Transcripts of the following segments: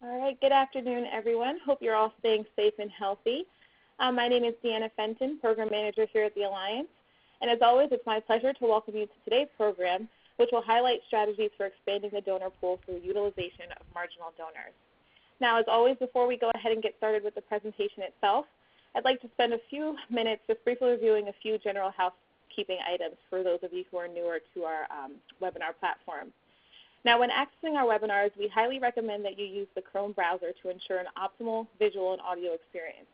All right, good afternoon, everyone. Hope you're all staying safe and healthy. My name is Deanna Fenton, Program Manager here at the Alliance. And as always, it's my pleasure to welcome you to today's program, which will highlight strategies for expanding the donor pool through utilization of marginal donors. Now, as always, before we go ahead and get started with the presentation itself, I'd like to spend a few minutes just briefly reviewing a few general housekeeping items for those of you who are newer to our webinar platform. Now, when accessing our webinars, we highly recommend that you use the Chrome browser to ensure an optimal visual and audio experience.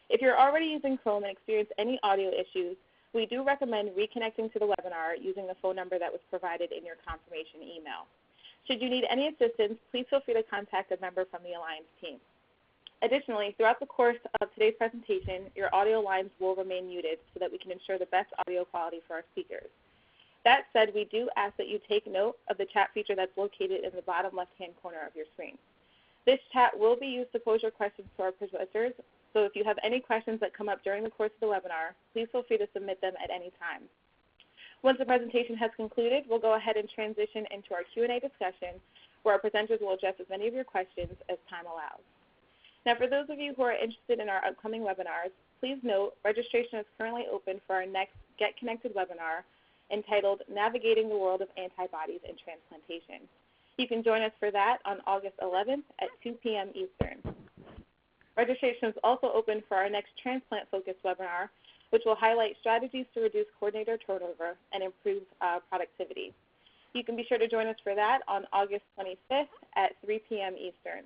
If you're already using Chrome and experience any audio issues, we do recommend reconnecting to the webinar using the phone number that was provided in your confirmation email. Should you need any assistance, please feel free to contact a member from the Alliance team. Additionally, throughout the course of today's presentation, your audio lines will remain muted so that we can ensure the best audio quality for our speakers. That said, we do ask that you take note of the chat feature that's located in the bottom left-hand corner of your screen. This chat will be used to pose your questions to our presenters, so if you have any questions that come up during the course of the webinar, please feel free to submit them at any time. Once the presentation has concluded, we'll go ahead and transition into our Q&A discussion, where our presenters will address as many of your questions as time allows. Now, for those of you who are interested in our upcoming webinars, please note registration is currently open for our next Get Connected webinar entitled Navigating the World of Antibodies and Transplantation. You can join us for that on August 11th at 2 p.m. Eastern. Registration is also open for our next transplant-focused webinar, which will highlight strategies to reduce coordinator turnover and improve productivity. You can be sure to join us for that on August 25th at 3 p.m. Eastern.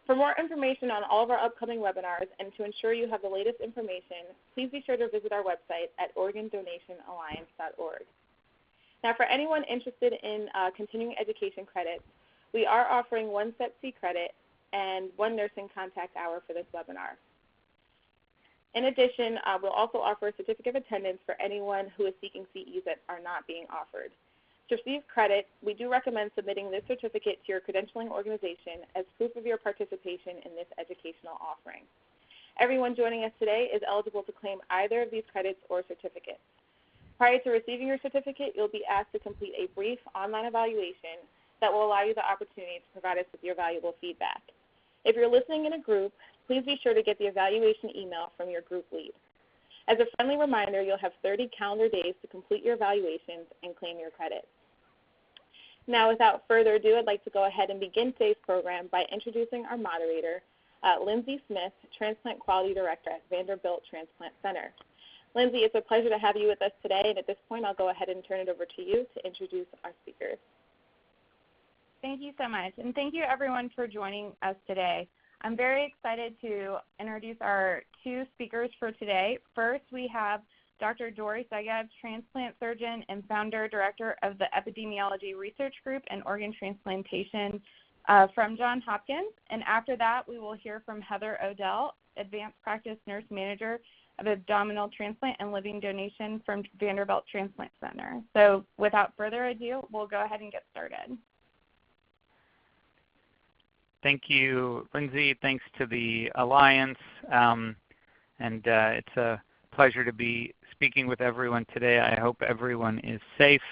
For more information on all of our upcoming webinars and to ensure you have the latest information, please be sure to visit our website at organdonationalliance.org. Now, for anyone interested in continuing education credits, we are offering 1 CEP-C credit and 1 nursing contact hour for this webinar. In addition, we'll also offer a certificate of attendance for anyone who is seeking CEs that are not being offered. To receive credit, we do recommend submitting this certificate to your credentialing organization as proof of your participation in this educational offering. Everyone joining us today is eligible to claim either of these credits or certificates. Prior to receiving your certificate, you'll be asked to complete a brief online evaluation that will allow you the opportunity to provide us with your valuable feedback. If you're listening in a group, please be sure to get the evaluation email from your group lead. As a friendly reminder, you'll have 30 calendar days to complete your evaluations and claim your credits. Now, without further ado, I'd like to go ahead and begin today's program by introducing our moderator, Lindsay Smith, Transplant Quality Director at Vanderbilt Transplant Center. Lindsay, it's a pleasure to have you with us today, and at this point, I'll go ahead and turn it over to you to introduce our speakers. Thank you so much, and thank you everyone for joining us today. I'm very excited to introduce our 2 speakers for today. First, we have Dr. Dorry Segev, transplant surgeon and founder director of the Epidemiology Research Group and Organ Transplantation from Johns Hopkins. And after that, we will hear from Heather Odell, advanced practice nurse manager of abdominal transplant and living donation from Vanderbilt Transplant Center. So without further ado, we'll go ahead and get started. Thank you, Lindsay. Thanks to the Alliance. It's a pleasure to be speaking with everyone today. I hope everyone is safe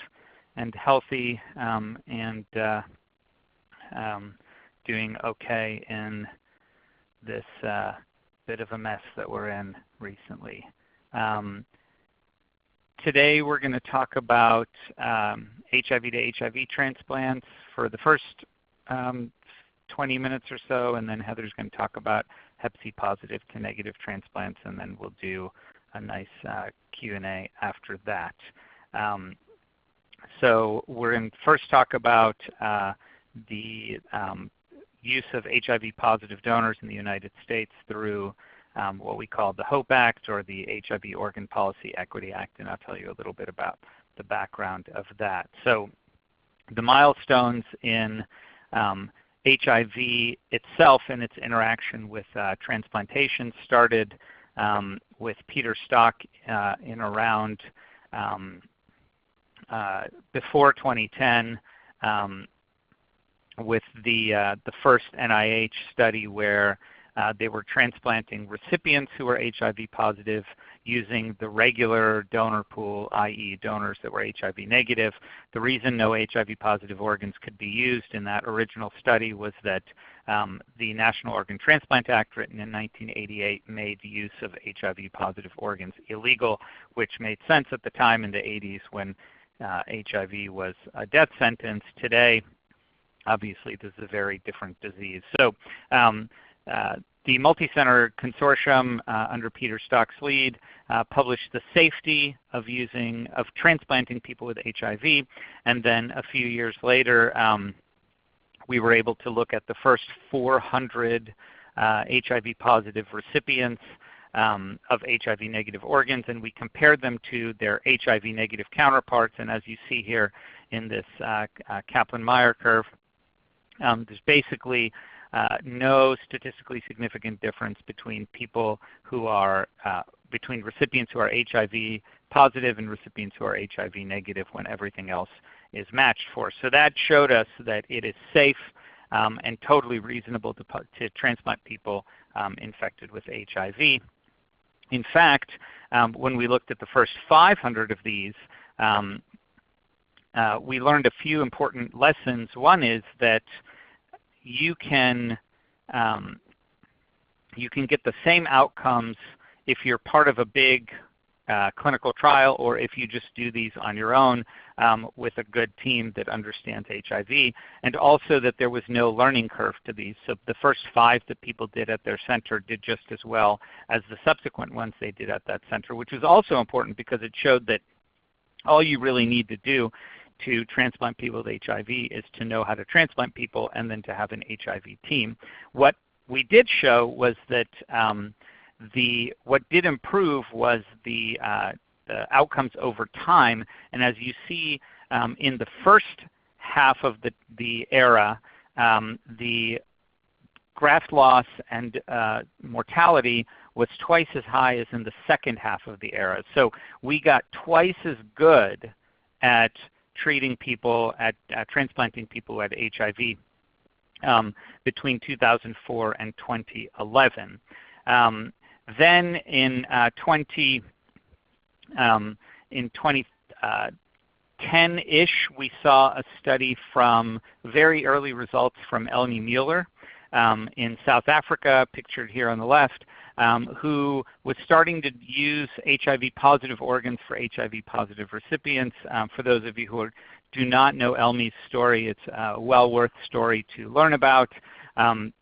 and healthy and doing okay in this bit of a mess that we're in recently. Today we're going to talk about HIV to HIV transplants for the first 20 minutes or so, and then Heather's going to talk about Hep C positive to negative transplants, and then we'll do a nice Q&A after that. So we're going to first talk about the use of HIV positive donors in the United States through what we call the HOPE Act or the HIV Organ Policy Equity Act, and I'll tell you a little bit about the background of that. So the milestones in HIV itself and its interaction with transplantation started with Peter Stock in around before 2010 with the first NIH study where They were transplanting recipients who were HIV positive using the regular donor pool, i.e. donors that were HIV negative. The reason no HIV positive organs could be used in that original study was that the National Organ Transplant Act, written in 1988, made use of HIV positive organs illegal, which made sense at the time in the 80s when HIV was a death sentence. Today, obviously, this is a very different disease. So the multi-center consortium under Peter Stock's lead published the safety of transplanting people with HIV, and then a few years later, we were able to look at the first 400 HIV positive recipients of HIV negative organs, and we compared them to their HIV negative counterparts. And as you see here in this Kaplan-Meier curve, there's basically no statistically significant difference between people who are between recipients who are HIV positive and recipients who are HIV negative when everything else is matched for. So that showed us that it is safe and totally reasonable to transplant people infected with HIV. In fact, when we looked at the first 500 of these, we learned a few important lessons. One is that you can get the same outcomes if you're part of a big clinical trial or if you just do these on your own with a good team that understands HIV, and also that there was no learning curve to these. So the first 5 that people did at their center did just as well as the subsequent ones they did at that center, which was also important because it showed that all you really need to do to transplant people with HIV is to know how to transplant people and then to have an HIV team. What we did show was that what did improve was the outcomes over time. And as you see in the first half of the era, the graft loss and mortality was twice as high as in the second half of the era. So we got twice as good at treating people, at transplanting people who had HIV between 2004 and 2011. Then in 2010-ish, we saw a study from very early results from Elni Mueller in South Africa, pictured here on the left, who was starting to use HIV-positive organs for HIV-positive recipients. For those of you who do not know Elmi's story, it's a well-worth story to learn about.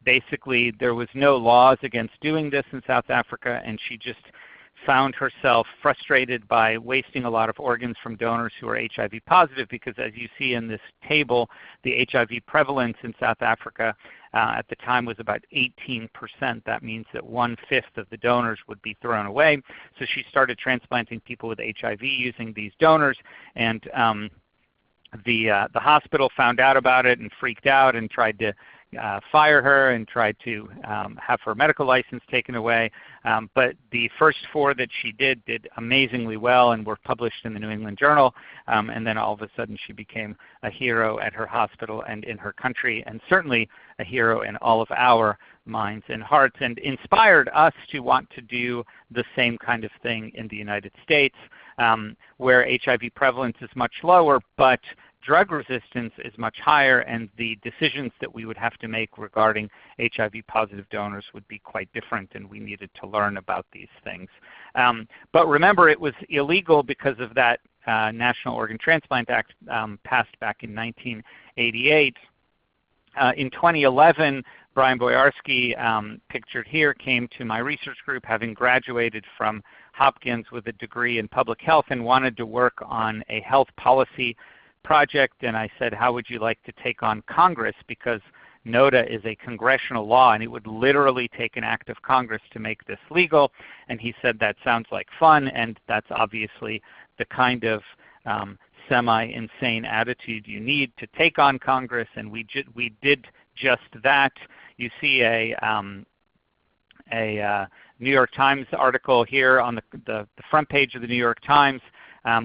Basically, there was no laws against doing this in South Africa, and she just found herself frustrated by wasting a lot of organs from donors who are HIV positive, because as you see in this table, the HIV prevalence in South Africa at the time was about 18%. That means that 1/5 of the donors would be thrown away. So she started transplanting people with HIV using these donors, and the hospital found out about it and freaked out and tried to fire her and tried to have her medical license taken away. But the first 4 that she did amazingly well and were published in the New England Journal. And then all of a sudden she became a hero at her hospital and in her country, and certainly a hero in all of our minds and hearts, and inspired us to want to do the same kind of thing in the United States, where HIV prevalence is much lower, but drug resistance is much higher, and the decisions that we would have to make regarding HIV-positive donors would be quite different, and we needed to learn about these things. But remember, it was illegal because of that National Organ Transplant Act passed back in 1988. In 2011, Brian Boyarsky, pictured here, came to my research group having graduated from Hopkins with a degree in public health and wanted to work on a health policy project. And I said, how would you like to take on Congress? Because NOTA is a congressional law, and it would literally take an act of Congress to make this legal. And he said, that sounds like fun, and that's obviously the kind of semi-insane attitude you need to take on Congress, and we did just that. You see a New York Times article here on the front page of the New York Times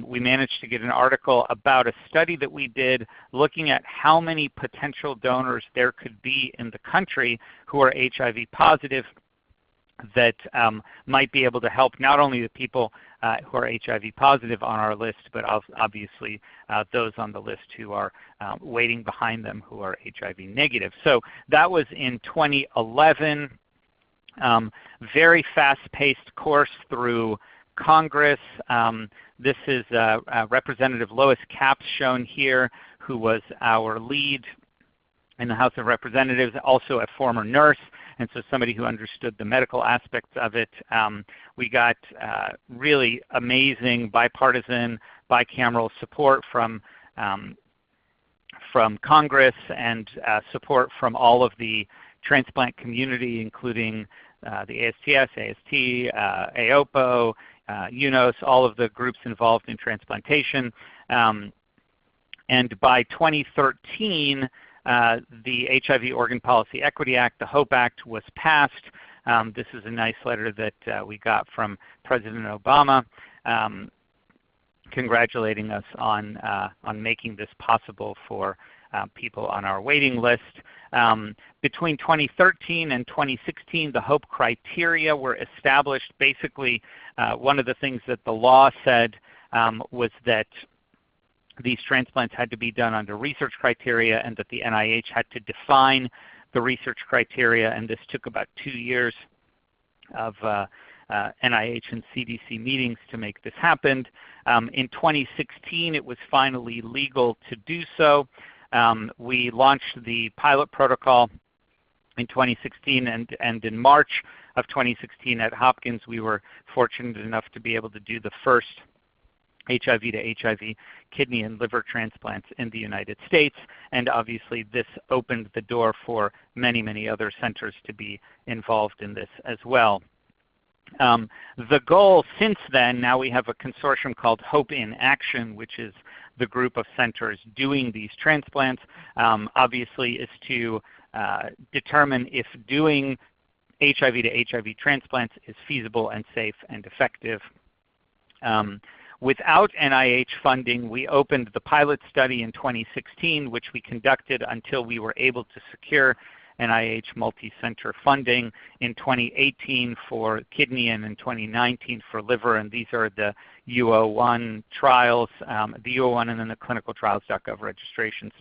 we managed to get an article about a study that we did looking at how many potential donors there could be in the country who are HIV positive that might be able to help not only the people who are HIV positive on our list, but obviously those on the list who are waiting behind them who are HIV negative. So that was in 2011. Very fast-paced course through Congress. This is Representative Lois Capps shown here, who was our lead in the House of Representatives, also a former nurse, and so somebody who understood the medical aspects of it. We got really amazing bipartisan, bicameral support from Congress and support from all of the transplant community, including the ASTS, AST, AOPO, UNOS, all of the groups involved in transplantation. And by 2013, the HIV Organ Policy Equity Act, the HOPE Act, was passed. This is a nice letter that we got from President Obama congratulating us on making this possible for people on our waiting list. Between 2013 and 2016, the HOPE criteria were established. Basically, one of the things that the law said was that these transplants had to be done under research criteria and that the NIH had to define the research criteria, and this took about 2 years of NIH and CDC meetings to make this happen. In 2016, it was finally legal to do so. We launched the pilot protocol in 2016, and in March of 2016 at Hopkins, we were fortunate enough to be able to do the first HIV to HIV kidney and liver transplants in the United States, and obviously this opened the door for many, many other centers to be involved in this as well. The goal since then, now we have a consortium called HOPE in Action, which is the group of centers doing these transplants, obviously is to determine if doing HIV to HIV transplants is feasible and safe and effective. Without NIH funding, we opened the pilot study in 2016, which we conducted until we were able to secure NIH multi-center funding in 2018 for kidney and in 2019 for liver, and these are the U01 trials, the U01 and then the clinicaltrials.gov registrations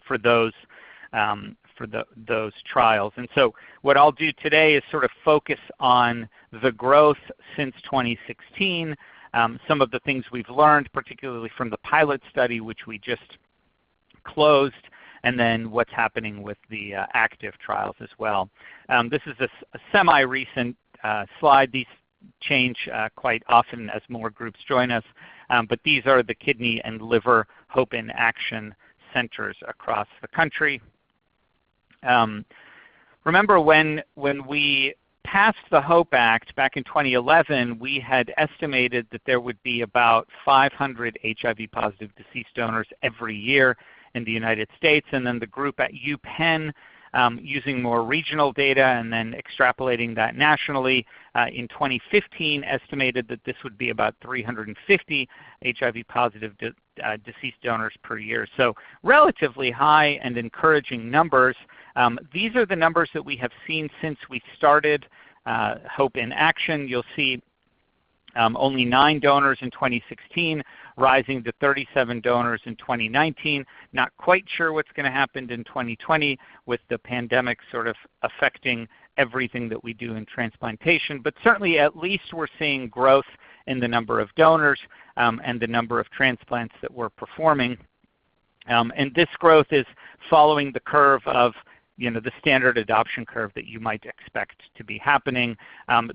for those trials. And so what I'll do today is sort of focus on the growth since 2016, some of the things we've learned, particularly from the pilot study, which we just closed, and then what's happening with the active trials as well. This is a semi-recent slide. These change quite often as more groups join us, but these are the kidney and liver HOPE in Action centers across the country. Remember when we passed the HOPE Act back in 2011, we had estimated that there would be about 500 HIV-positive deceased donors every year in the United States, and then the group at UPenn, using more regional data and then extrapolating that nationally, in 2015 estimated that this would be about 350 HIV-positive deceased donors per year. So relatively high and encouraging numbers. These are the numbers that we have seen since we started HOPE in Action. You'll see only 9 donors in 2016, rising to 37 donors in 2019. Not quite sure what's going to happen in 2020 with the pandemic sort of affecting everything that we do in transplantation, but certainly at least we're seeing growth in the number of donors and the number of transplants that we're performing. And this growth is following the curve of the standard adoption curve that you might expect to be happening.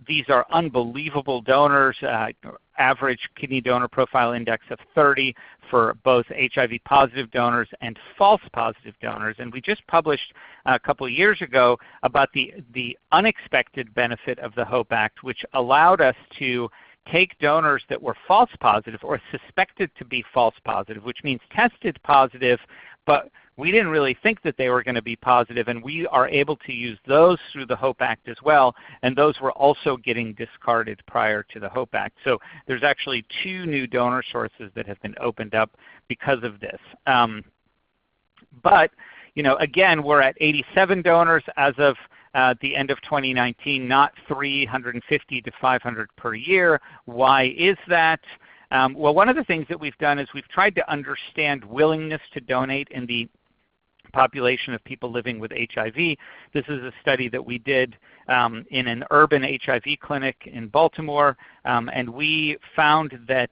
These are unbelievable donors, average kidney donor profile index of 30 for both HIV positive donors and false positive donors. And we just published a couple of years ago about the unexpected benefit of the HOPE Act, which allowed us to take donors that were false positive or suspected to be false positive, which means tested positive, but we didn't really think that they were going to be positive, and we are able to use those through the HOPE Act as well, and those were also getting discarded prior to the HOPE Act. So there's actually 2 new donor sources that have been opened up because of this. But again, we're at 87 donors as of the end of 2019, not 350 to 500 per year. Why is that? Well, one of the things that we've done is we've tried to understand willingness to donate in the population of people living with HIV. This is a study that we did in an urban HIV clinic in Baltimore, and we found that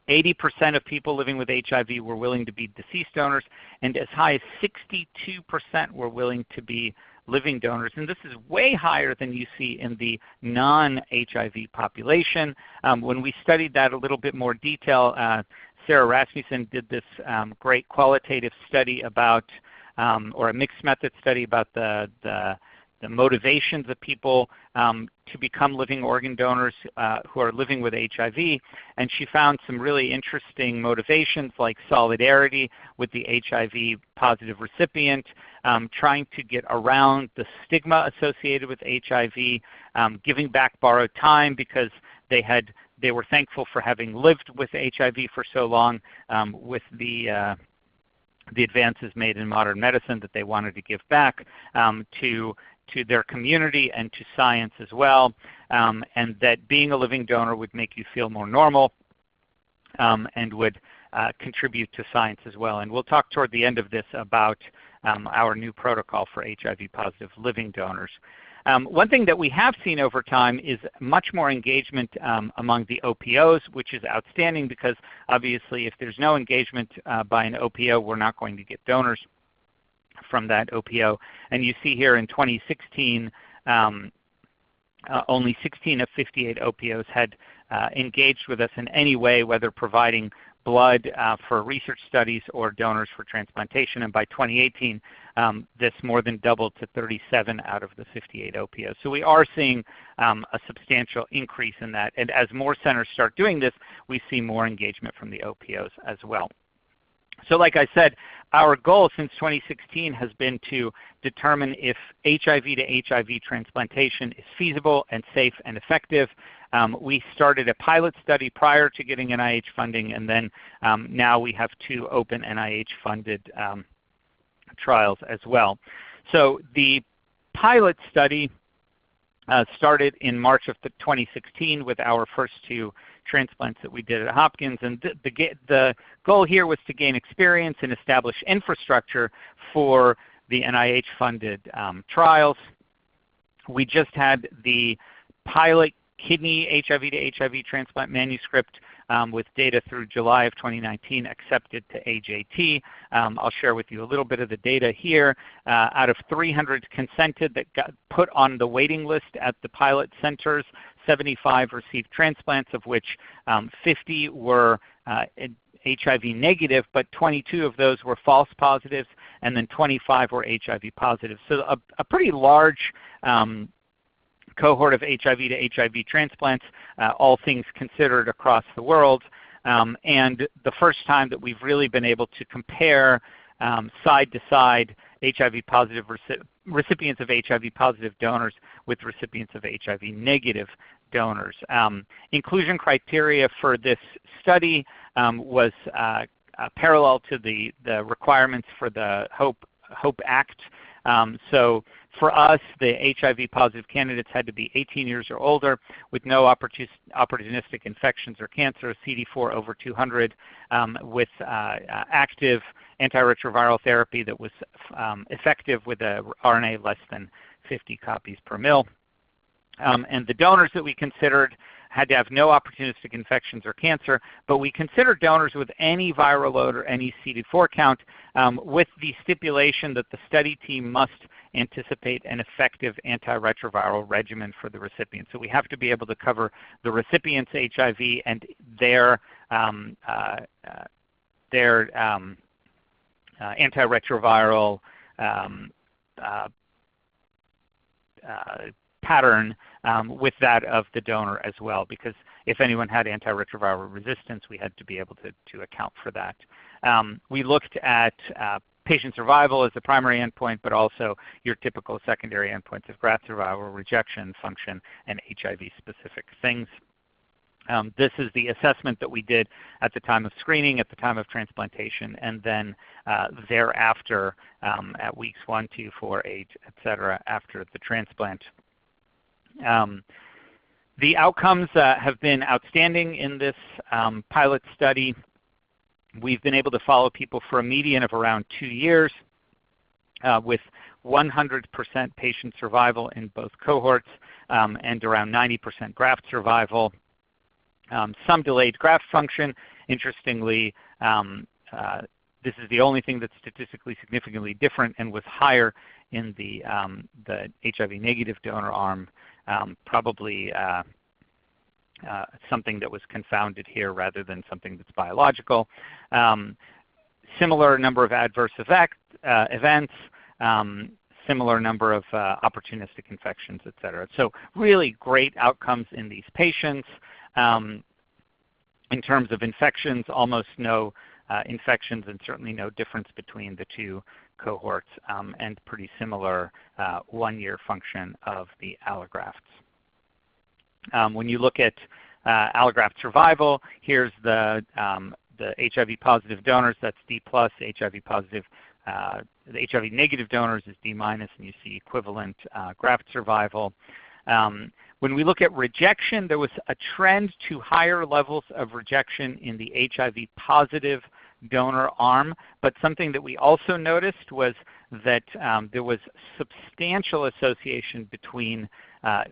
80% of people living with HIV were willing to be deceased donors, and as high as 62% were willing to be living donors. And this is way higher than you see in the non-HIV population. When we studied that a little bit more detail, Sarah Rasmussen did this great qualitative study about, or a mixed method study about the motivations of people to become living organ donors who are living with HIV. And she found some really interesting motivations like solidarity with the HIV positive recipient, trying to get around the stigma associated with HIV, giving back borrowed time because they were thankful for having lived with HIV for so long with the advances made in modern medicine, that they wanted to give back to their community and to science as well, and that being a living donor would make you feel more normal and would contribute to science as well. And we'll talk toward the end of this about our new protocol for HIV-positive living donors. One thing that we have seen over time is much more engagement among the OPOs, which is outstanding because obviously if there's no engagement by an OPO, we're not going to get donors from that OPO. And you see here in 2016, only 16 of 58 OPOs had engaged with us in any way, whether providing blood for research studies or donors for transplantation. And by 2018, this more than doubled to 37 out of the 58 OPOs. So we are seeing a substantial increase in that. And as more centers start doing this, we see more engagement from the OPOs as well. So like I said, our goal since 2016 has been to determine if HIV to HIV transplantation is feasible and safe and effective. We started a pilot study prior to getting NIH funding, and then now we have 2 open NIH-funded trials as well. So the pilot study started in March of 2016 with our first 2 transplants that we did at Hopkins, and the goal here was to gain experience and establish infrastructure for the NIH-funded trials. We just had the pilot kidney HIV to HIV transplant manuscript with data through July of 2019 accepted to AJT. I'll share with you a little bit of the data here. Out of 300 consented that got put on the waiting list at the pilot centers, 75 received transplants, of which 50 were HIV negative, but 22 of those were false positives, and then 25 were HIV positive. So a pretty large cohort of HIV to HIV transplants, all things considered across the world, and the first time that we've really been able to compare side to side HIV positive recipients of HIV positive donors with recipients of HIV negative donors. Inclusion criteria for this study was parallel to the requirements for the HOPE Act. So for us, the HIV-positive candidates had to be 18 years or older with no opportunistic infections or cancer, CD4 over 200, with active antiretroviral therapy that was effective with a RNA less than 50 copies per mil. And the donors that we considered had to have no opportunistic infections or cancer, but we considered donors with any viral load or any CD4 count with the stipulation that the study team must anticipate an effective antiretroviral regimen for the recipient. So we have to be able to cover the recipient's HIV and their antiretroviral pattern with that of the donor as well, because if anyone had antiretroviral resistance, we had to be able to account for that. We looked at patient survival as the primary endpoint, but also your typical secondary endpoints of graft survival, rejection, function, and HIV-specific things. This is the assessment that we did at the time of screening, at the time of transplantation, and then thereafter at weeks 1, 2, 4, 8, etc. after the transplant. The outcomes have been outstanding in this pilot study. We've been able to follow people for a median of around 2 years with 100% patient survival in both cohorts and around 90% graft survival. Some delayed graft function. Interestingly, this is the only thing that's statistically significantly different and was higher in the HIV-negative donor arm, probably something that was confounded here rather than something that's biological. Similar number of adverse events, similar number of opportunistic infections, et cetera. So really great outcomes in these patients. In terms of infections, almost no infections and certainly no difference between the two cohorts, and pretty similar 1-year function of the allografts. When you look at allograft survival, here's the HIV-positive donors, that's D+, HIV-positive. The HIV-negative donors is D-, and you see equivalent graft survival. When we look at rejection, there was a trend to higher levels of rejection in the HIV-positive donor arm, but something that we also noticed was that there was substantial association between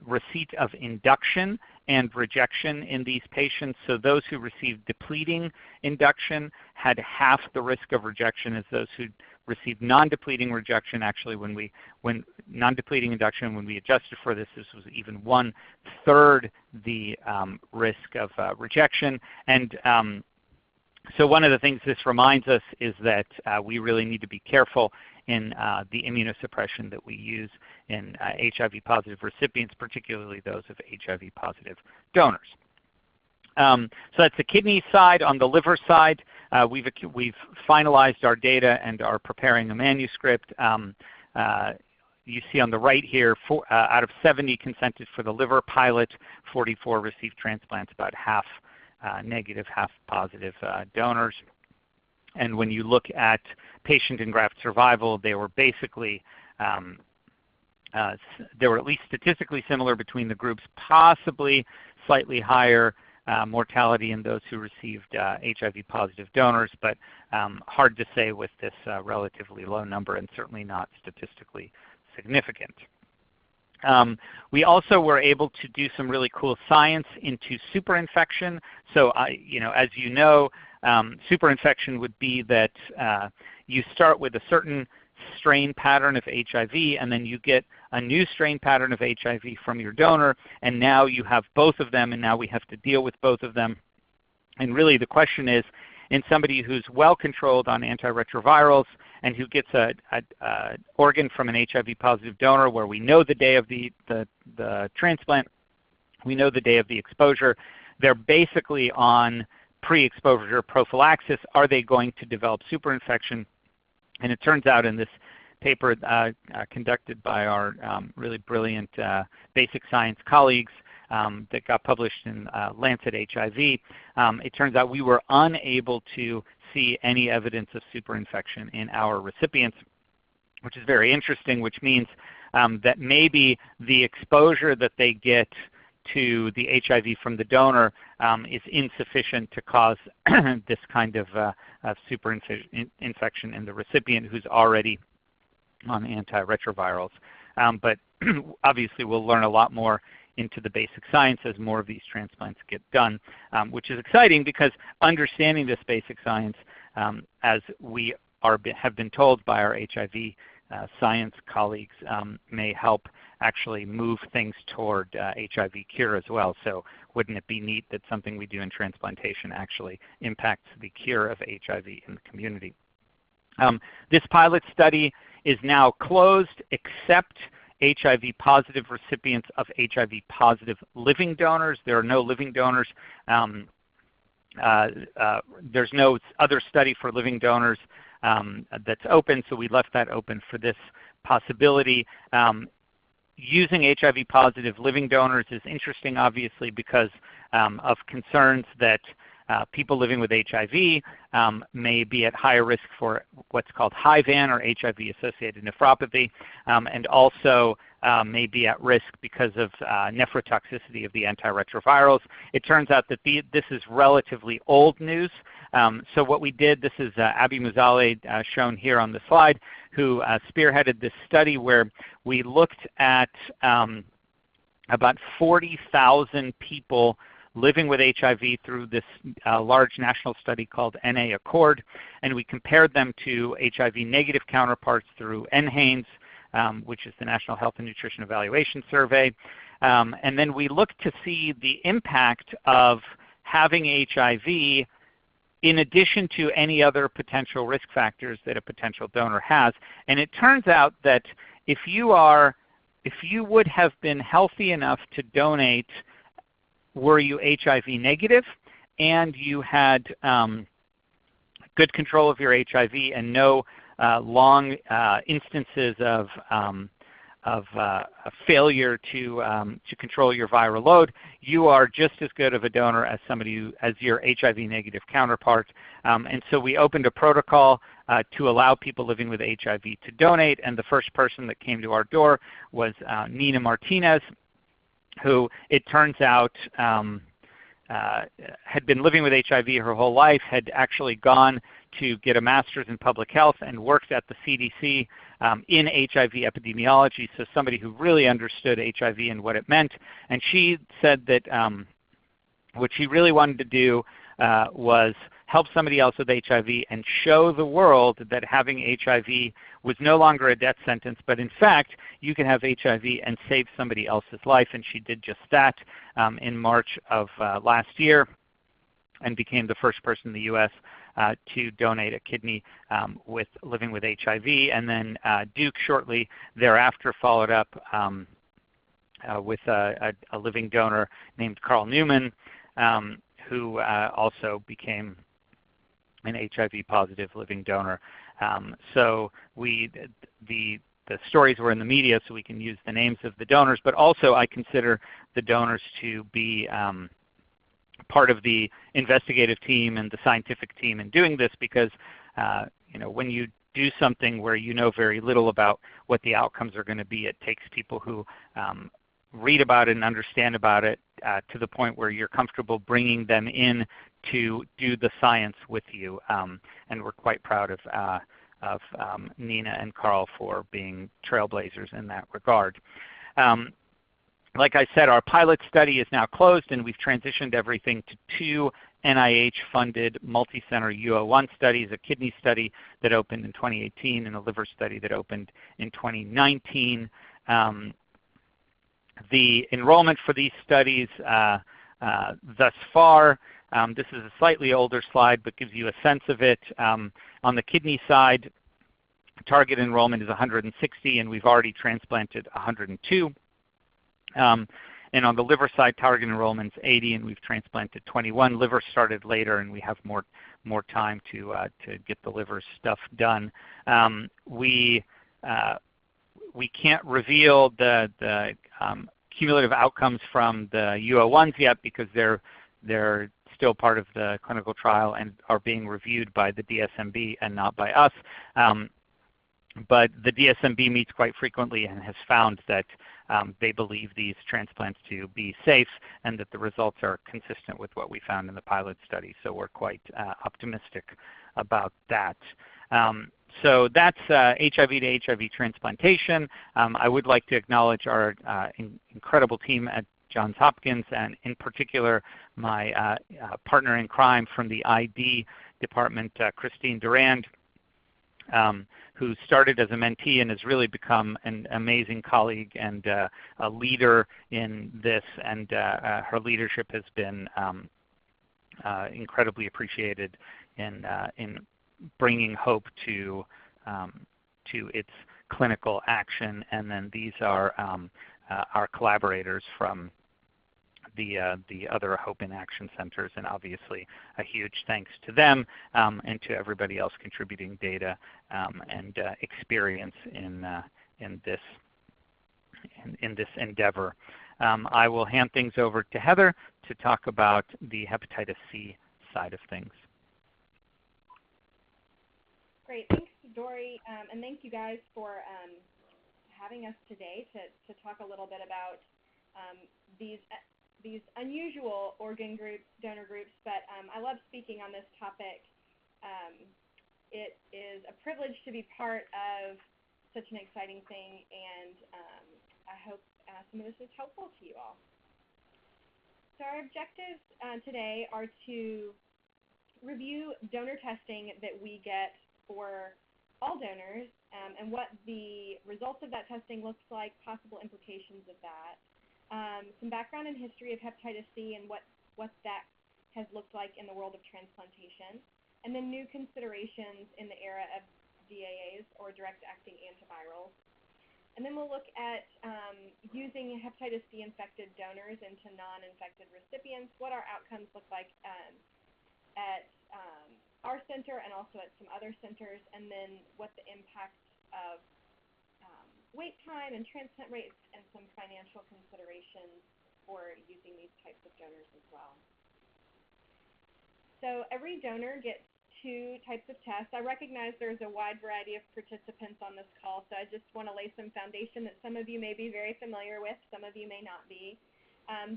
receipt of induction and rejection in these patients. So those who received depleting induction had half the risk of rejection as those who received non-depleting rejection. Actually, when non-depleting induction, when we adjusted for this, this was even 1/3 the risk of rejection. And so one of the things this reminds us is that we really need to be careful in the immunosuppression that we use in HIV-positive recipients, particularly those of HIV-positive donors. So that's the kidney side. On the liver side, we've finalized our data and are preparing a manuscript. You see on the right here, out of 70 consented for the liver pilot, 44 received transplants, about half negative, half positive donors. And when you look at patient and graft survival, they were basically, they were at least statistically similar between the groups, possibly slightly higher mortality in those who received HIV-positive donors, but hard to say with this relatively low number and certainly not statistically significant. We also were able to do some really cool science into superinfection. So, as you know, superinfection would be that you start with a certain strain pattern of HIV, and then you get a new strain pattern of HIV from your donor, and now you have both of them, and now we have to deal with both of them. And really the question is, in somebody who's well controlled on antiretrovirals and who gets an organ from an HIV-positive donor where we know the day of the transplant, we know the day of the exposure, they're basically on pre-exposure prophylaxis. Are they going to develop superinfection? And it turns out in this paper conducted by our really brilliant basic science colleagues that got published in Lancet HIV, it turns out we were unable to see any evidence of superinfection in our recipients, which is very interesting, which means that maybe the exposure that they get to the HIV from the donor is insufficient to cause this kind of superinfection in the recipient who's already on antiretrovirals. But obviously we'll learn a lot more into the basic science as more of these transplants get done, which is exciting because understanding this basic science, as we have been told by our HIV science colleagues, may help actually move things toward HIV cure as well. So wouldn't it be neat that something we do in transplantation actually impacts the cure of HIV in the community? This pilot study is now closed except HIV-positive recipients of HIV-positive living donors. There are no living donors. There's no other study for living donors that's open, so we left that open for this possibility. Using HIV-positive living donors is interesting, obviously, because of concerns that people living with HIV may be at higher risk for what's called HIVAN, or HIV-associated nephropathy, and also may be at risk because of nephrotoxicity of the antiretrovirals. It turns out that this is relatively old news. So what we did, this is Abby Muzale shown here on the slide, who spearheaded this study where we looked at about 40,000 people living with HIV through this large national study called NEA-Accord, and we compared them to HIV-negative counterparts through NHANES, which is the National Health and Nutrition Evaluation Survey. And then we looked to see the impact of having HIV in addition to any other potential risk factors that a potential donor has. And it turns out that if you would have been healthy enough to donate, were you HIV negative and you had good control of your HIV and no long instances of failure to control your viral load, you are just as good of a donor as as your HIV negative counterpart. And so we opened a protocol to allow people living with HIV to donate, and the first person that came to our door was Nina Martinez, who it turns out had been living with HIV her whole life, had actually gone to get a master's in public health and worked at the CDC in HIV epidemiology, so somebody who really understood HIV and what it meant. And she said that what she really wanted to do was help somebody else with HIV and show the world that having HIV was no longer a death sentence, but in fact, you can have HIV and save somebody else's life. And she did just that in March of last year and became the first person in the U.S. To donate a kidney with living with HIV. And then Duke shortly thereafter followed up with a living donor named Carl Newman, who also became an HIV-positive living donor. So the stories were in the media, so we can use the names of the donors, but also I consider the donors to be part of the investigative team and the scientific team in doing this, because when you do something where you know very little about what the outcomes are going to be, it takes people who read about it and understand about it to the point where you're comfortable bringing them in to do the science with you. And we're quite proud of Nina and Carl for being trailblazers in that regard. Like I said, our pilot study is now closed, and we've transitioned everything to 2 NIH-funded multi-center UO1 studies, a kidney study that opened in 2018 and a liver study that opened in 2019. The enrollment for these studies thus far, this is a slightly older slide but gives you a sense of it. On the kidney side, target enrollment is 160, and we've already transplanted 102. And on the liver side, target enrollment is 80, and we've transplanted 21. Liver started later, and we have more time to get the liver stuff done. We can't reveal the cumulative outcomes from the UO1s yet because they're still part of the clinical trial and are being reviewed by the DSMB and not by us. But the DSMB meets quite frequently and has found that they believe these transplants to be safe and that the results are consistent with what we found in the pilot study. So we're quite optimistic about that. So that's HIV to HIV transplantation. I would like to acknowledge our incredible team at Johns Hopkins, and in particular my partner in crime from the ID department, Christine Durand, who started as a mentee and has really become an amazing colleague and a leader in this, and her leadership has been incredibly appreciated in bringing hope to its clinical action, and then these are our collaborators from the other Hope in Action centers, and obviously a huge thanks to them and to everybody else contributing data and experience in this endeavor. I will hand things over to Heather to talk about the hepatitis C side of things. Great, thanks Dorry, and thank you guys for having us today to talk a little bit about these unusual organ groups, donor groups, but I love speaking on this topic. It is a privilege to be part of such an exciting thing, and I hope some of this is helpful to you all. So our objectives today are to review donor testing that we get for all donors and what the results of that testing looks like, possible implications of that, some background and history of hepatitis C and what that has looked like in the world of transplantation, and then new considerations in the era of DAAs, or direct-acting antivirals. And then we'll look at using hepatitis C infected donors into non-infected recipients, what our outcomes look like at our center and also at some other centers, and then what the impact of wait time and transplant rates and some financial considerations for using these types of donors as well. So every donor gets 2 types of tests. I recognize there's a wide variety of participants on this call, so I just want to lay some foundation that some of you may be very familiar with, some of you may not be.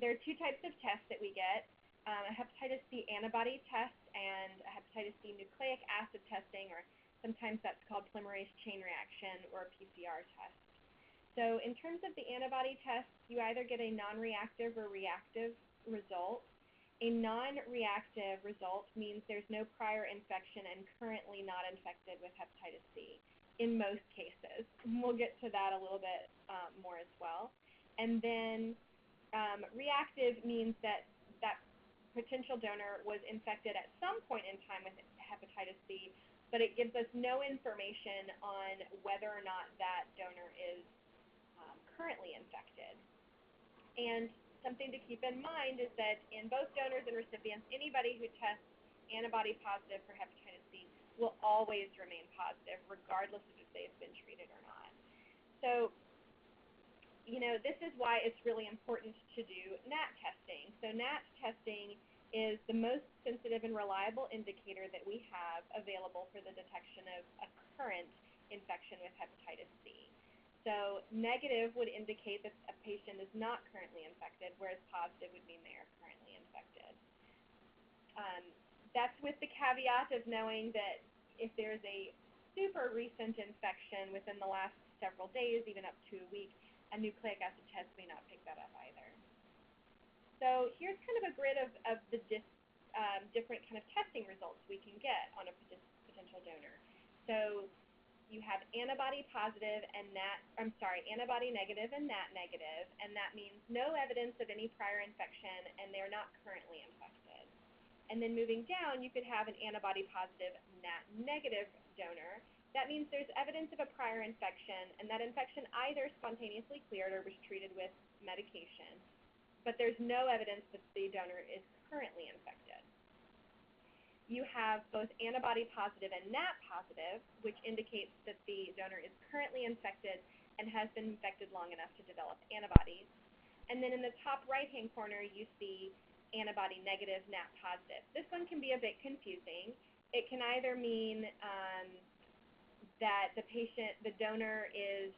There are 2 types of tests that we get, a hepatitis C antibody test and a hepatitis C nucleic acid testing, or sometimes that's called polymerase chain reaction, or a PCR test. So in terms of the antibody test, you either get a non-reactive or reactive result. A non-reactive result means there's no prior infection and currently not infected with hepatitis C in most cases. We'll get to that a little bit more as well. And then reactive means that that potential donor was infected at some point in time with hepatitis C, but it gives us no information on whether or not that donor is currently infected. And something to keep in mind is that in both donors and recipients, anybody who tests antibody positive for hepatitis C will always remain positive, regardless of if they've been treated or not. So, this is why it's really important to do NAT testing. So NAT testing is the most sensitive and reliable indicator that we have available for the detection of a current infection with hepatitis C. So negative would indicate that a patient is not currently infected, whereas positive would mean they are currently infected. That's with the caveat of knowing that if there's a super recent infection within the last several days, even up to a week, a nucleic acid test may not pick that up either. So here's kind of a grid of the different kind of testing results we can get on a potential donor. So you have antibody positive and antibody negative and NAT negative, and that means no evidence of any prior infection, and they're not currently infected. And then moving down, you could have an antibody positive NAT negative donor. That means there's evidence of a prior infection, and that infection either spontaneously cleared or was treated with medication, but there's no evidence that the donor is currently infected. You have both antibody positive and NAT positive, which indicates that the donor is currently infected and has been infected long enough to develop antibodies. And then in the top right-hand corner, you see antibody negative, NAT positive. This one can be a bit confusing. It can either mean that the donor is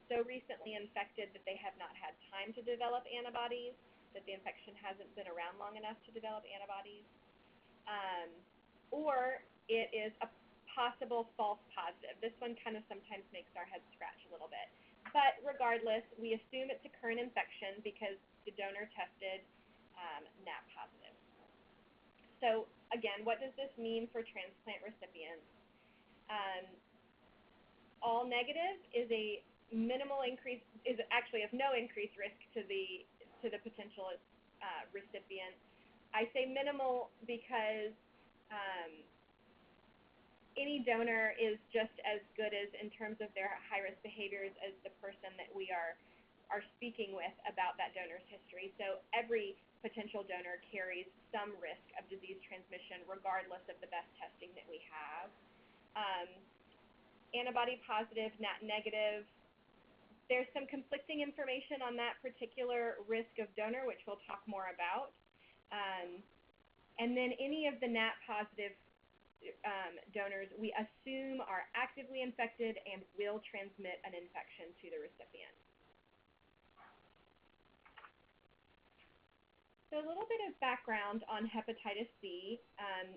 so recently infected that they have not had time to develop antibodies, that the infection hasn't been around long enough to develop antibodies, or it is a possible false positive. This one kind of sometimes makes our heads scratch a little bit. But regardless, we assume it's a current infection because the donor tested NAT positive. So again, what does this mean for transplant recipients? All negative is a minimal increase, is actually of no increased risk to the potential recipient. I say minimal because any donor is just as good as in terms of their high-risk behaviors as the person that we are speaking with about that donor's history. So every potential donor carries some risk of disease transmission regardless of the best testing that we have. Antibody positive, NAT negative, there's some conflicting information on that particular risk of donor, which we'll talk more about. And then any of the NAT positive donors we assume are actively infected and will transmit an infection to the recipient. So a little bit of background on hepatitis C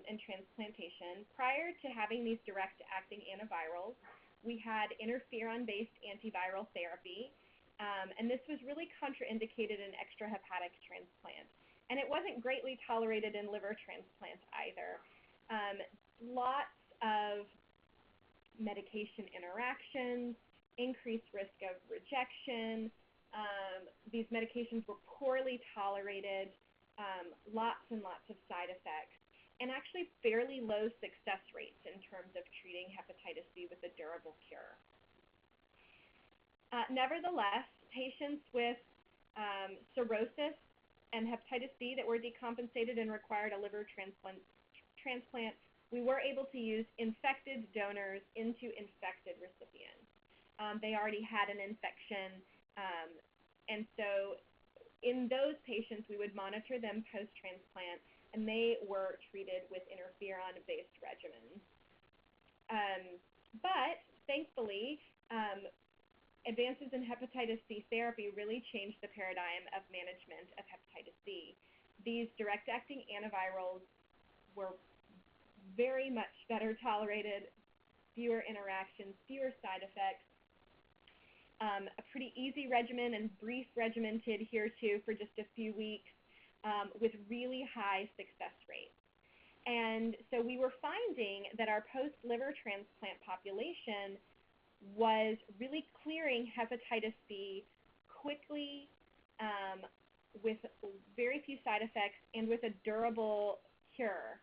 and transplantation. Prior to having these direct-acting antivirals, we had interferon-based antiviral therapy, and this was really contraindicated in extrahepatic transplant. And it wasn't greatly tolerated in liver transplant either. Lots of medication interactions, increased risk of rejection. These medications were poorly tolerated, lots and lots of side effects, and actually fairly low success rates in terms of treating hepatitis C with a durable cure. Nevertheless, patients with cirrhosis and hepatitis C that were decompensated and required a liver transplant, we were able to use infected donors into infected recipients. They already had an infection, and so in those patients, we would monitor them post-transplant, and they were treated with interferon-based regimens. But thankfully, advances in hepatitis C therapy really changed the paradigm of management of hepatitis C. These direct-acting antivirals were very much better tolerated, fewer interactions, fewer side effects, a pretty easy regimen and brief regimented here too for just a few weeks with really high success rates. And so we were finding that our post-liver transplant population was really clearing hepatitis C quickly with very few side effects and with a durable cure.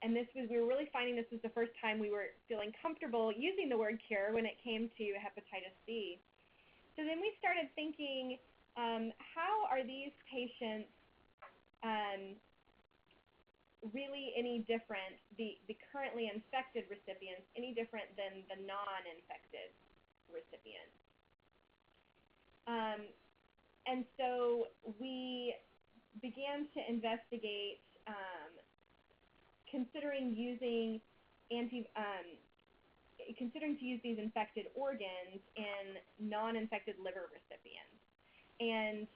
And we were really finding this was the first time we were feeling comfortable using the word cure when it came to hepatitis C. So then we started thinking, how are these patients really any different, the currently infected recipients, any different than the non-infected recipients? And so we began to investigate considering to use these infected organs in non-infected liver recipients. And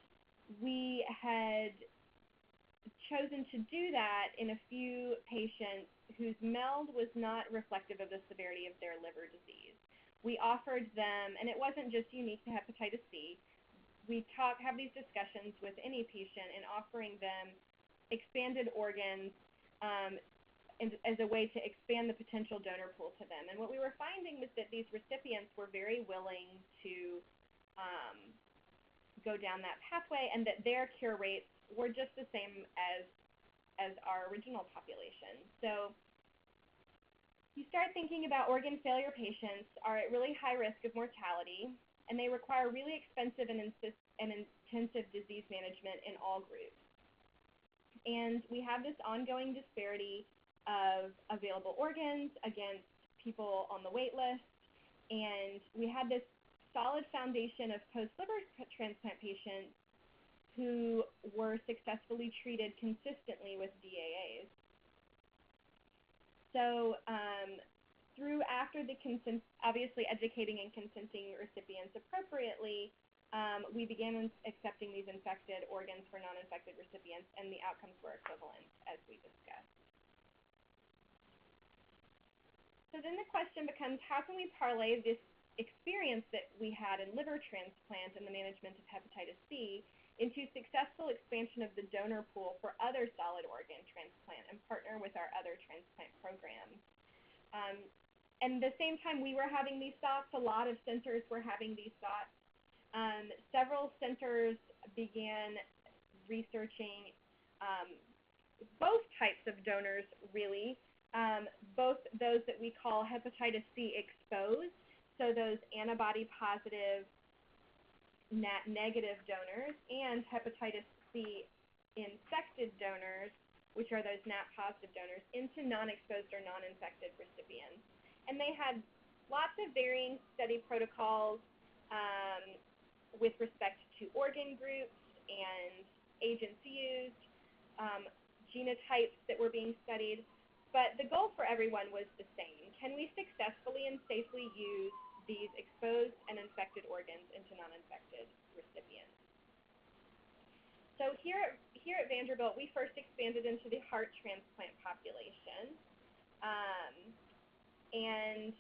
we had chosen to do that in a few patients whose MELD was not reflective of the severity of their liver disease. We offered them, and it wasn't just unique to hepatitis C, we have these discussions with any patient in offering them expanded organs as a way to expand the potential donor pool to them. And what we were finding was that these recipients were very willing to go down that pathway, and that their cure rates were just the same as our original population. So you start thinking about organ failure patients are at really high risk of mortality, and they require really expensive and intensive disease management in all groups. And we have this ongoing disparity of available organs against people on the wait list, and we had this solid foundation of post-liver transplant patients who were successfully treated consistently with DAAs. So after the obviously educating and consenting recipients appropriately, we began accepting these infected organs for non-infected recipients, and the outcomes were equivalent, as we discussed. So then the question becomes, how can we parlay this experience that we had in liver transplant and the management of hepatitis C into successful expansion of the donor pool for other solid organ transplant and partner with our other transplant programs? And at the same time we were having these thoughts, a lot of centers were having these thoughts. Several centers began researching both types of donors, really, both those that we call hepatitis C exposed, so those antibody positive NAT negative donors, and hepatitis C infected donors, which are those NAT positive donors, into non-exposed or non-infected recipients. And they had lots of varying study protocols with respect to organ groups and agents used, genotypes that were being studied, but the goal for everyone was the same. Can we successfully and safely use these exposed and infected organs into non-infected recipients? So here at Vanderbilt, we first expanded into the heart transplant population, and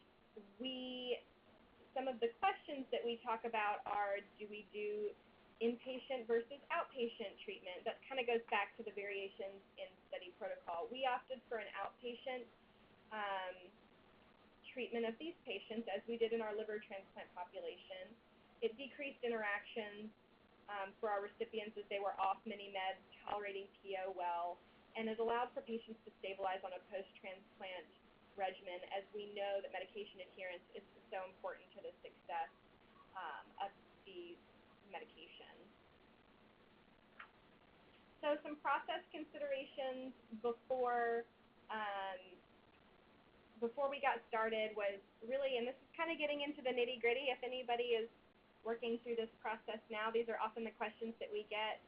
some of the questions that we talk about are, do we do inpatient versus outpatient treatment? That kind of goes back to the variations in study protocol. We opted for an outpatient treatment of these patients, as we did in our liver transplant population. It decreased interactions for our recipients as they were off many meds, tolerating PO well, and it allowed for patients to stabilize on a post-transplant regimen, as we know that medication adherence is so important to the success of these medications. So some process considerations before we got started was really, and this is kind of getting into the nitty-gritty, if anybody is working through this process now, these are often the questions that we get.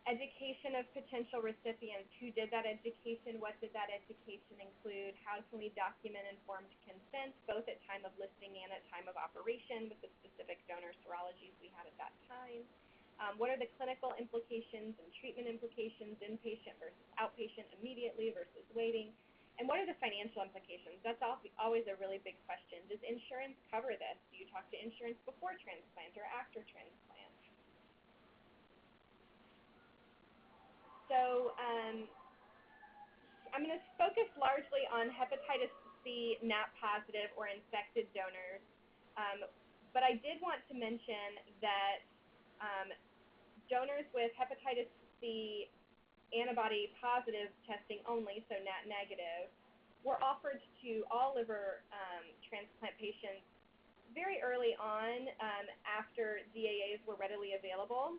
Education of potential recipients. Who did that education? What did that education include? How can we document informed consent, both at time of listing and at time of operation with the specific donor serologies we had at that time? What are the clinical implications and treatment implications, inpatient versus outpatient, immediately versus waiting? And what are the financial implications? That's always a really big question. Does insurance cover this? Do you talk to insurance before transplant or after transplant? So I'm going to focus largely on hepatitis C NAT positive or infected donors, but I did want to mention that donors with hepatitis C antibody positive testing only, so NAT negative, were offered to all liver transplant patients very early on after DAAs were readily available.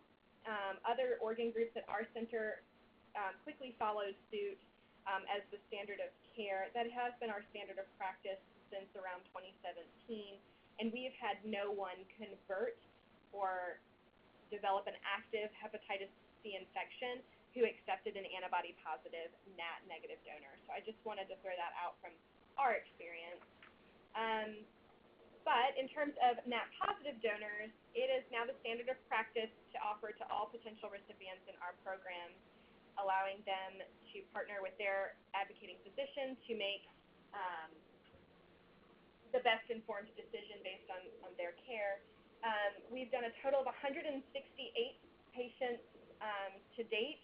Other organ groups at our center quickly followed suit as the standard of care. That has been our standard of practice since around 2017, and we have had no one convert or develop an active hepatitis C infection who accepted an antibody-positive NAT-negative donor. So I just wanted to throw that out from our experience. But in terms of NAT-positive donors, it is now the standard of practice to offer to all potential recipients in our program, allowing them to partner with their advocating physician to make the best informed decision based on their care. We've done a total of 168 patients to date,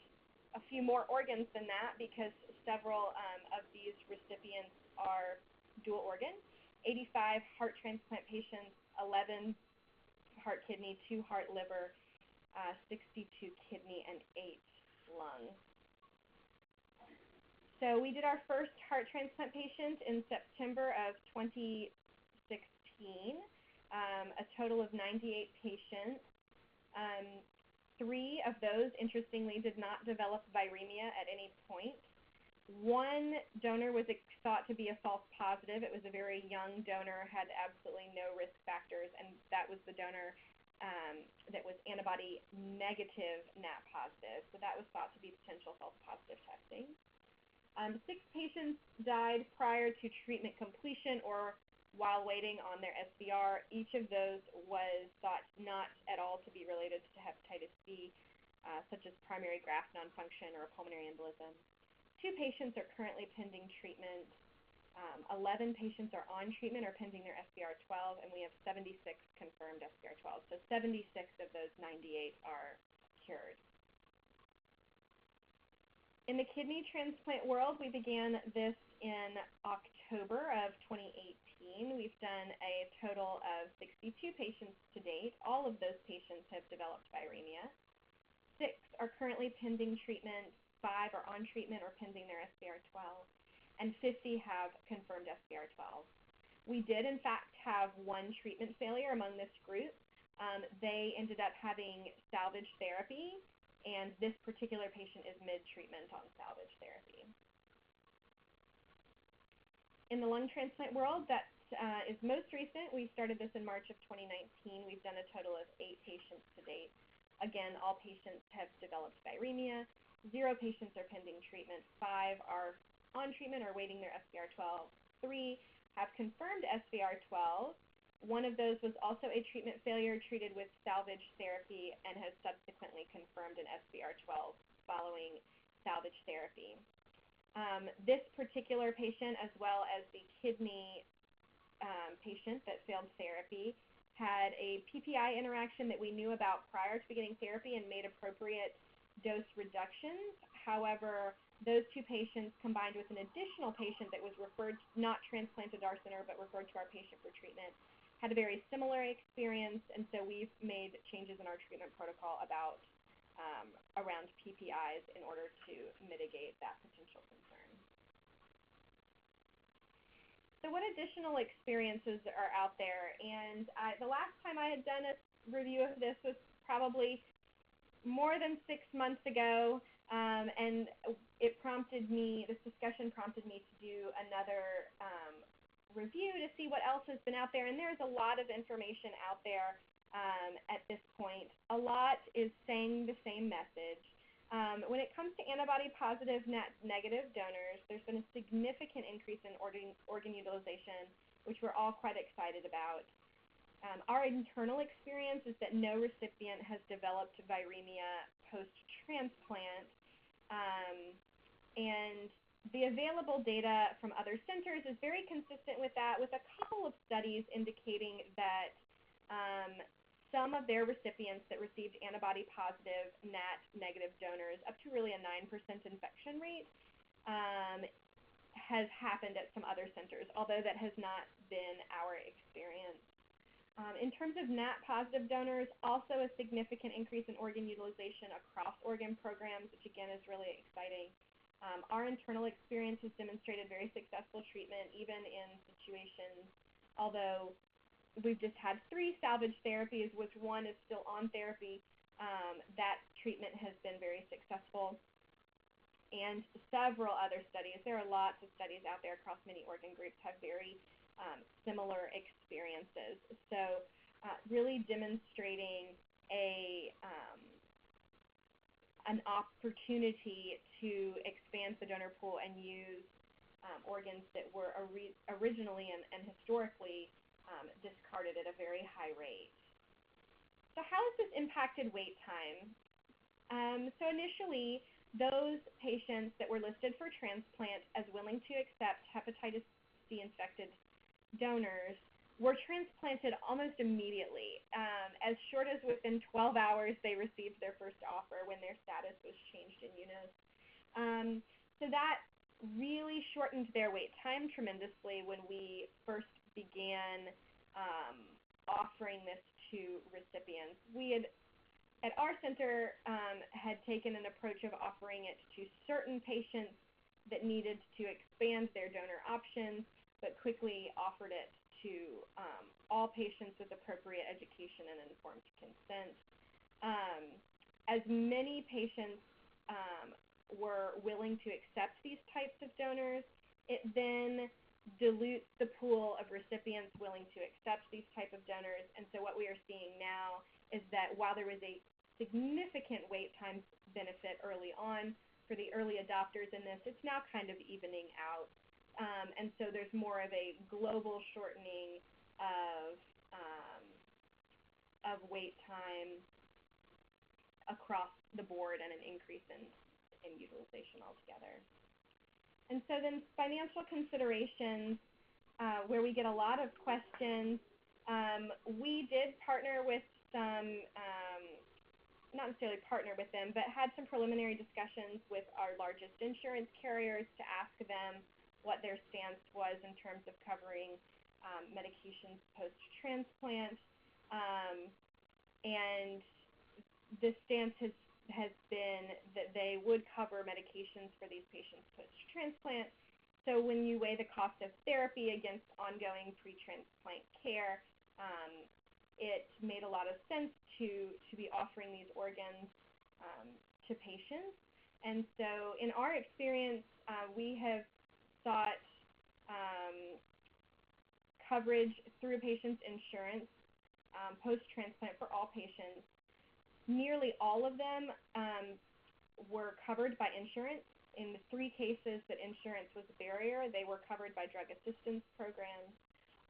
a few more organs than that because several of these recipients are dual organ. 85 heart transplant patients, 11 heart kidney, 2 heart liver, 62 kidney, and 8 lung. So we did our first heart transplant patient in September of 2016, a total of 98 patients. 3 of those, interestingly, did not develop viremia at any point. 1 donor was thought to be a false positive. It was a very young donor, had absolutely no risk factors, and that was the donor that was antibody negative NAT positive. So that was thought to be potential false positive testing. 6 patients died prior to treatment completion or while waiting on their SVR. Each of those was thought not at all to be related to hepatitis B, such as primary graft non-function or pulmonary embolism. 2 patients are currently pending treatment. 11 patients are on treatment or pending their SVR12, and we have 76 confirmed SVR12. So 76 of those 98 are cured. In the kidney transplant world, we began this in October of 2018. We've done a total of 62 patients to date. All of those patients have developed viremia. 6 are currently pending treatment. 5 are on treatment or pending their SVR12. and 50 have confirmed SVR12. We did, in fact, have one treatment failure among this group. They ended up having salvage therapy, and this particular patient is mid-treatment on salvage therapy. In the lung transplant world, that is most recent. We started this in March of 2019. We've done a total of 8 patients to date. Again, all patients have developed viremia. 0 patients are pending treatment. 5 are on treatment or waiting their SVR12. 3 have confirmed SVR12. One of those was also a treatment failure treated with salvage therapy and has subsequently confirmed an SVR12 following salvage therapy. This particular patient, as well as the kidney patient that failed therapy, had a PPI interaction that we knew about prior to beginning therapy and made appropriate dose reductions. However, those 2 patients combined with an additional patient that was referred, not transplanted to our center, but referred to our patient for treatment, had a very similar experience, and so we've made changes in our treatment protocol about around PPIs in order to mitigate that potential concern. So what additional experiences are out there? And the last time I had done a review of this was probably more than 6 months ago, and this discussion prompted me to do another review to see what else has been out there, and there's a lot of information out there at this point. A lot is saying the same message. When it comes to antibody-positive negative donors, there's been a significant increase in organ utilization, which we're all quite excited about. Our internal experience is that no recipient has developed viremia post-transplant, and the available data from other centers is very consistent with that, with a couple of studies indicating that some of their recipients that received antibody-positive NAT-negative donors, up to really a 9% infection rate, has happened at some other centers, although that has not been our experience. In terms of NAT-positive donors, also a significant increase in organ utilization across organ programs, which again is really exciting. Our internal experience has demonstrated very successful treatment, even in situations, although we've just had 3 salvage therapies, which 1 is still on therapy, that treatment has been very successful. And several other studies, there are lots of studies out there across many organ groups, have very similar experiences. So really demonstrating an opportunity to expand the donor pool and use organs that were originally and historically discarded at a very high rate. So how has this impacted wait time? So initially, those patients that were listed for transplant as willing to accept hepatitis C infected donors were transplanted almost immediately. As short as within 12 hours, they received their first offer when their status was changed in UNOS. So that really shortened their wait time tremendously when we first began offering this to recipients. We had, at our center, had taken an approach of offering it to certain patients that needed to expand their donor options, but quickly offered it to all patients with appropriate education and informed consent. As many patients were willing to accept these types of donors, it then dilutes the pool of recipients willing to accept these type of donors. And so what we are seeing now is that while there was a significant wait time benefit early on for the early adopters in this, it's now kind of evening out. And so there's more of a global shortening of wait time across the board and an increase in utilization altogether. And so then financial considerations, where we get a lot of questions. We did partner with some, not necessarily partner with them, but had some preliminary discussions with our largest insurance carriers to ask them what their stance was in terms of covering medications post-transplant. And the stance has been that they would cover medications for these patients post-transplant So when you weigh the cost of therapy against ongoing pre-transplant care, it made a lot of sense to be offering these organs to patients. And so in our experience, we have sought coverage through patients' insurance post-transplant for all patients. Nearly all of them were covered by insurance. In the 3 cases that insurance was a barrier, they were covered by drug assistance programs.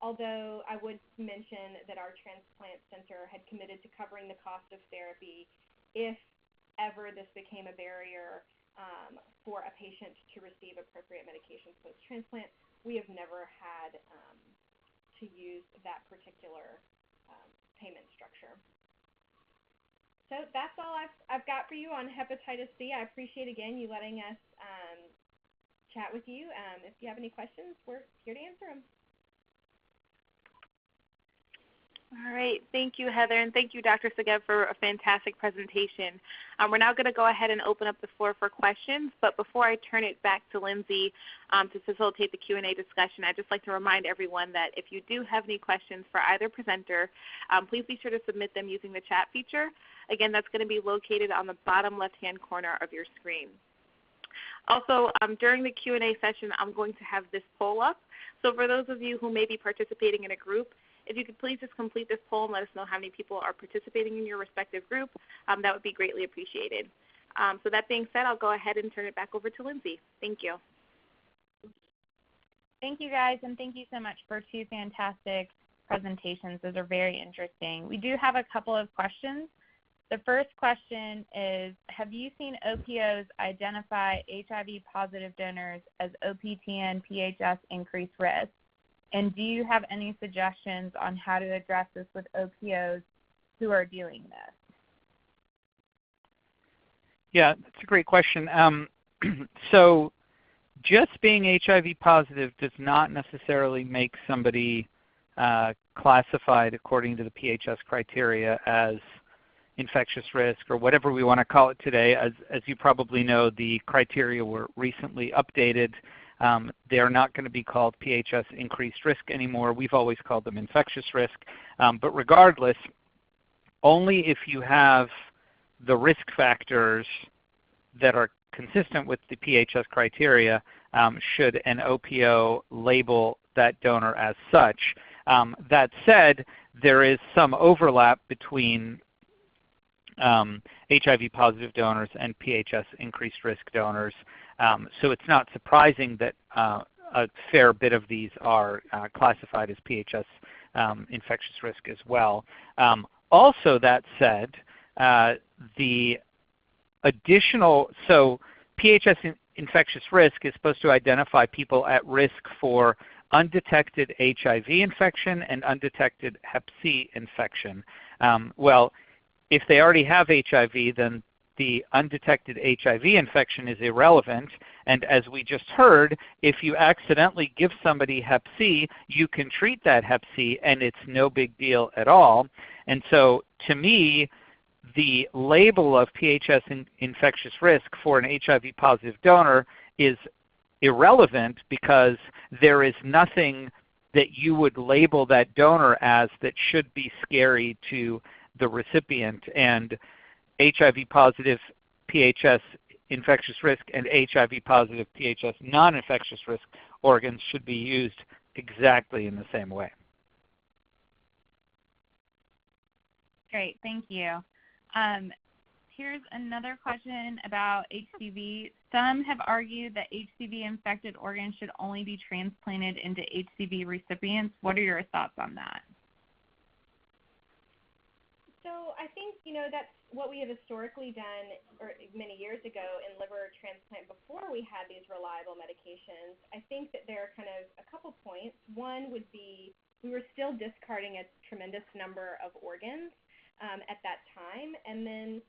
Although I would mention that our transplant center had committed to covering the cost of therapy if ever this became a barrier for a patient to receive appropriate medications post-transplant. We have never had to use that particular payment structure. So that's all I've got for you on hepatitis C. I appreciate, again, you letting us chat with you. If you have any questions, we're here to answer them. All right. Thank you, Heather, and thank you, Dr. Segev, for a fantastic presentation. We're now going to go ahead and open up the floor for questions, but before I turn it back to Lindsay to facilitate the Q&A discussion, I'd just like to remind everyone that if you do have any questions for either presenter, please be sure to submit them using the chat feature. Again, that's going to be located on the bottom left-hand corner of your screen. Also, during the Q&A session, I'm going to have this poll up. So for those of you who may be participating in a group, if you could please just complete this poll and let us know how many people are participating in your respective group, that would be greatly appreciated. So that being said, I'll go ahead and turn it back over to Lindsay. Thank you. Thank you, guys, and thank you so much for 2 fantastic presentations. Those are very interesting. We do have a couple of questions. The first question is, have you seen OPOs identify HIV-positive donors as OPTN PHS increased risk? And do you have any suggestions on how to address this with OPOs who are doing this? Yeah, that's a great question. So just being HIV positive does not necessarily make somebody classified according to the PHS criteria as infectious risk or whatever we want to call it today. As you probably know, the criteria were recently updated. They are not going to be called PHS increased risk anymore. We've always called them infectious risk. But regardless, only if you have the risk factors that are consistent with the PHS criteria should an OPO label that donor as such. That said, there is some overlap between HIV-positive donors and PHS increased risk donors. So it's not surprising that a fair bit of these are classified as PHS infectious risk as well. Also, that said, the additional, so PHS infectious risk is supposed to identify people at risk for undetected HIV infection and undetected Hep C infection. Well, if they already have HIV, then the undetected HIV infection is irrelevant. And as we just heard, if you accidentally give somebody Hep C, you can treat that Hep C and it's no big deal at all. And so to me, the label of PHS infectious risk for an HIV positive donor is irrelevant because there is nothing that you would label that donor as that should be scary to the recipient. And HIV positive PHS infectious risk and HIV positive PHS non-infectious risk organs should be used exactly in the same way. Great, thank you. Here's another question about HCV. Some have argued that HCV-infected organs should only be transplanted into HCV recipients. What are your thoughts on that? So I think, that's what we have historically done many years ago in liver transplant before we had these reliable medications. I think that there are kind of a couple points. One would be we were still discarding a tremendous number of organs at that time. And then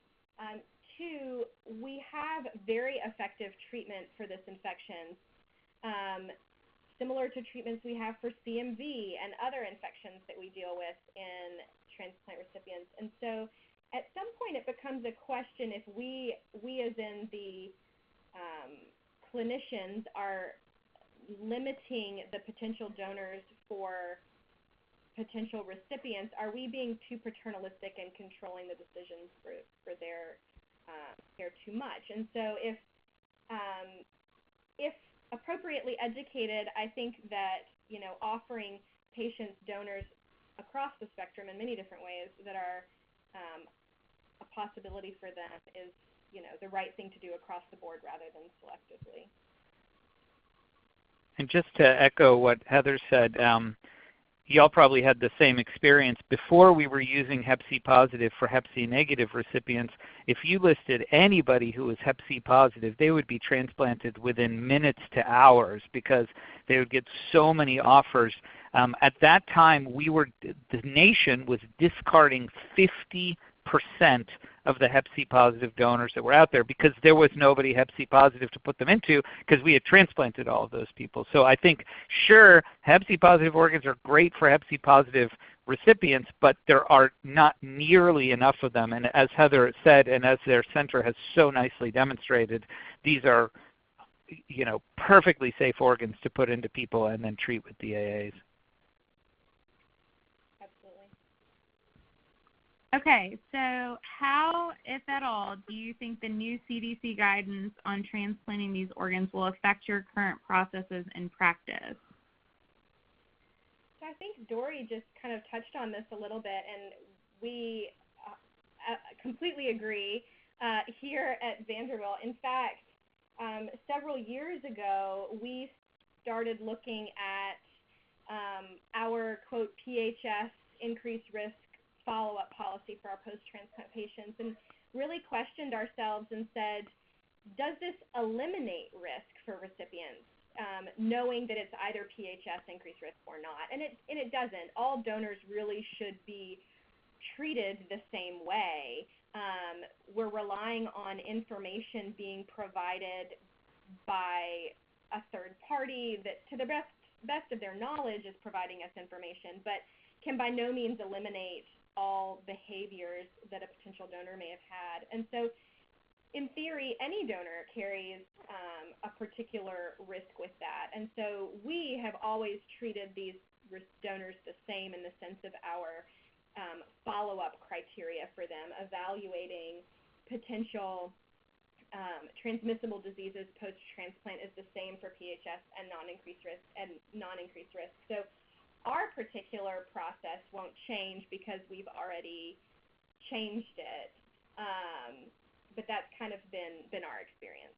two, we have very effective treatment for this infection, similar to treatments we have for CMV and other infections that we deal with in transplant recipients. And so at some point it becomes a question if we as in the clinicians are limiting the potential donors for potential recipients, are we being too paternalistic and controlling the decisions for their care too much? And so if appropriately educated, I think that, you know, offering patients donors across the spectrum in many different ways that are a possibility for them is, you know, the right thing to do across the board rather than selectively. And just to echo what Heather said, y'all probably had the same experience. Before we were using Hep C positive for Hep C negative recipients, if you listed anybody who was Hep C positive, they would be transplanted within minutes to hours because they would get so many offers. At that time, the nation was discarding 50% of the Hep C positive donors that were out there because there was nobody Hep C positive to put them into because we had transplanted all of those people. So I think, sure, Hep C positive organs are great for Hep C positive recipients, but there are not nearly enough of them. And as Heather said, and as their center has so nicely demonstrated, these are, you know, perfectly safe organs to put into people and then treat with DAAs. Okay, so how, if at all, do you think the new CDC guidance on transplanting these organs will affect your current processes in practice? So I think Dorry just kind of touched on this a little bit, and we completely agree here at Vanderbilt. In fact, several years ago, we started looking at our, quote, PHS, increased risk follow-up policy for our post-transplant patients, and really questioned ourselves and said, does this eliminate risk for recipients, knowing that it's either PHS, increased risk, or not? And it doesn't. All donors really should be treated the same way. We're relying on information being provided by a third party that, to the best of their knowledge, is providing us information, but can by no means eliminate all behaviors that a potential donor may have had. And so in theory, any donor carries a particular risk with that. And so we have always treated these donors the same in the sense of our follow-up criteria for them, evaluating potential transmissible diseases post-transplant is the same for PHS and non-increased risk and non-increased risk. So our particular process won't change because we've already changed it, but that's kind of been our experience.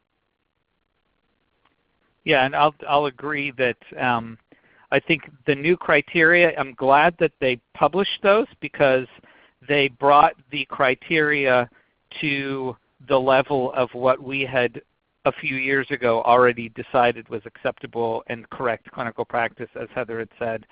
Yeah, and I'll agree that I think the new criteria, I'm glad that they published those because they brought the criteria to the level of what we had a few years ago already decided was acceptable and correct clinical practice, as Heather had said.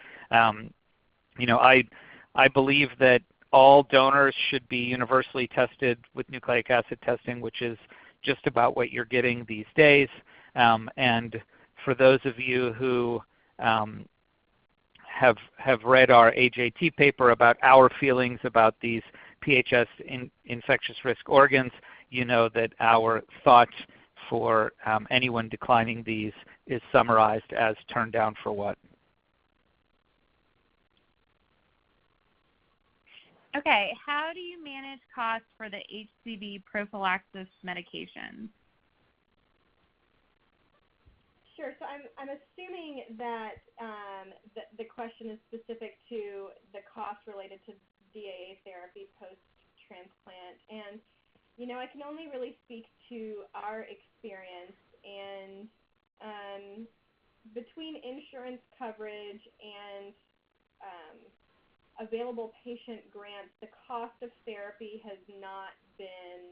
You know, I believe that all donors should be universally tested with nucleic acid testing, which is just about what you're getting these days. And for those of you who have read our AJT paper about our feelings about these PHS infectious risk organs, you know that our thoughts for anyone declining these is summarized as turned down for what? Okay, how do you manage costs for the HCV prophylaxis medications? Sure. So I'm assuming that the question is specific to the cost related to DAA therapy post-transplant. And you know, I can only really speak to our experience, and between insurance coverage and available patient grants, the cost of therapy has not been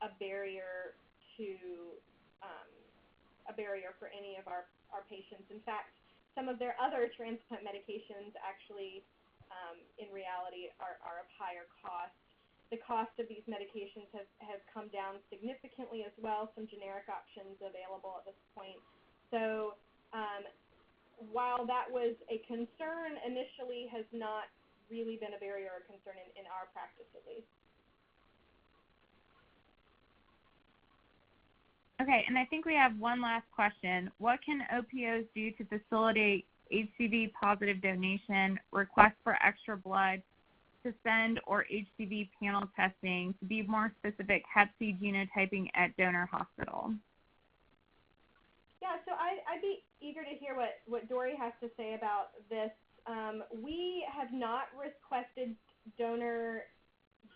a barrier for any of our patients. In fact, some of their other transplant medications actually, in reality, are of higher cost. The cost of these medications have come down significantly as well, some generic options available at this point. So while that was a concern initially, has not really been a barrier or concern in our practice at least. Okay, and I think we have one last question. What can OPOs do to facilitate HCV-positive donation, request for extra blood to send, or HCV panel testing, to be more specific, Hep C genotyping at donor hospital? Yeah, so I'd be eager to hear what Dorry has to say about this. We have not requested donor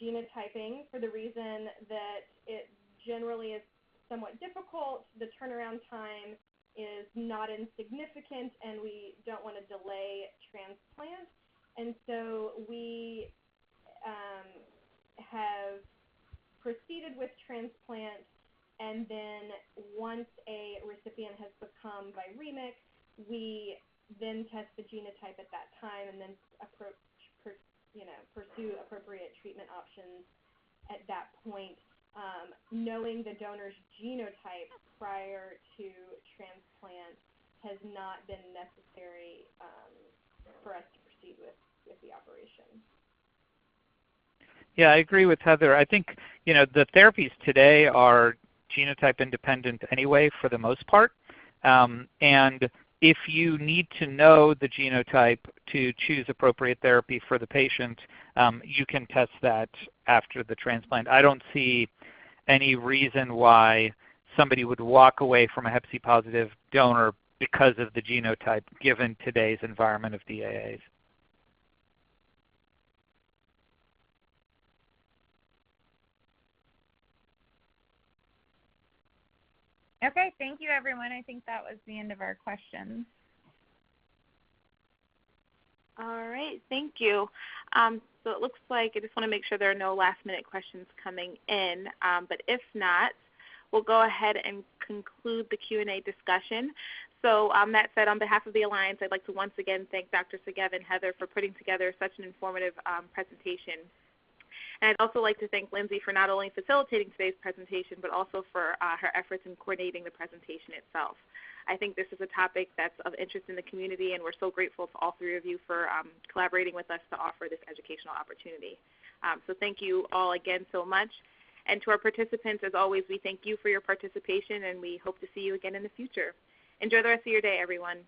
genotyping for the reason that it generally is somewhat difficult. The turnaround time is not insignificant, and we don't want to delay transplant. And so we have proceeded with transplant, and then once a recipient has become viremic, we then test the genotype at that time, and then pursue appropriate treatment options at that point. Knowing the donor's genotype prior to transplant has not been necessary for us to proceed with the operation. Yeah, I agree with Heather. I think the therapies today are genotype independent anyway for the most part. And if you need to know the genotype to choose appropriate therapy for the patient, you can test that after the transplant. I don't see any reason why somebody would walk away from a Hep C positive donor because of the genotype, given today's environment of DAAs. Okay, thank you, everyone. I think that was the end of our questions. All right, thank you. So it looks like I just want to make sure there are no last-minute questions coming in. But if not, we'll go ahead and conclude the Q&A discussion. So that said, on behalf of the Alliance, I'd like to once again thank Dr. Segev and Heather for putting together such an informative presentation. And I'd also like to thank Lindsay for not only facilitating today's presentation, but also for her efforts in coordinating the presentation itself. I think this is a topic that's of interest in the community, and we're so grateful to all three of you for collaborating with us to offer this educational opportunity. So thank you all again so much. And to our participants, as always, we thank you for your participation, and we hope to see you again in the future. Enjoy the rest of your day, everyone.